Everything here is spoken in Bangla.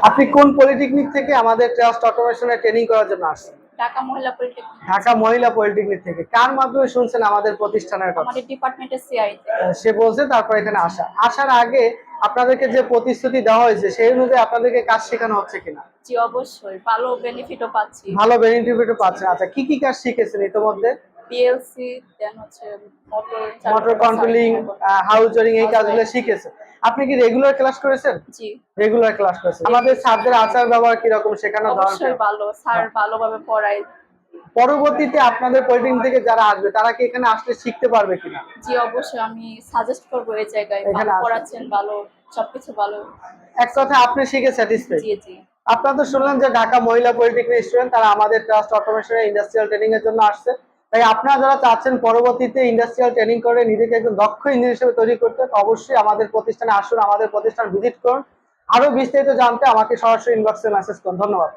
আপনি কোন পলিটেকনিক থেকে আমাদের ট্রাস্ট অটোমেশনে ট্রেনিং করার জন্য আসছেন? ঢাকা মহিলা পলিটেকনিক। ঢাকা মহিলা পলিটেকনিক থেকে। কার মাধ্যমে শুনছেন আমাদের প্রতিষ্ঠানের কথা? আমাদের ডিপার্টমেন্টের সিআই তে। সে বলছে তারপর এখানে আসার আগে আপনাদেরকে যে প্রতিশ্রুতি দেওয়া হয়েছে সেই অনুযায়ী আপনাদেরকে কাজ শেখানো হচ্ছে কিনা? জি অবশ্যই, ভালো বেনিফিটও পাচ্ছি। ভালো বেনিফিটও পাচ্ছেন। আচ্ছা, কি কি কাজ শিখেছেন ইতোমধ্যে? পিএলসি, দেন হচ্ছে মোটর চালু মোটর করা, কন্ট্রোলিং, হাউস ওয়্যারিং এই হাউস কাজগুলো ওয়্যারিং। শিখেছেন। আপনি কি রেগুলার ক্লাস করেছেন? জি রেগুলার ক্লাস করেছেন। আমাদের স্যারদের আচার ব্যবহার কিরকম, শেখানোর ধরন অবশ্যই কিরকম? ভালো, স্যার ভালোভাবে পড়ায়। পরবর্তীতে আপনাদের পলিটেকনিক থেকে যারা আসবে তারা কি এখানে আসলে শিখতে পারবে কিনা? জি অবশ্যই, আমি সাজেস্ট করবো এই জায়গায়, এখানে ভালো আসবে। পড়াচ্ছেন, ভালো সবকিছু ভালো। এক কথা আপনি শিখে স্যাটিসফাইড? জি জি। আপনারা তো শুনলেন যে ঢাকা মহিলা পলিটেকনিক স্টুডেন্ট তারা আমাদের ট্রাস্ট অটোমেশনে ইন্ডাস্ট্রিয়াল ট্রেনিং এর জন্য আসছে। তাই আপনারা যারা চাচ্ছেন পরবর্তীতে ইন্ডাস্ট্রিয়াল ট্রেনিং করে নিজেকে একজন দক্ষ ইঞ্জিনিয়ার হিসেবে তৈরি করতে, তো অবশ্যই আমাদের প্রতিষ্ঠানে আসুন, আমাদের প্রতিষ্ঠান ভিজিট করুন। আরো বিস্তারিত জানতে আমাকে সরাসরি ইনবক্সে মেসেজ করুন। ধন্যবাদ।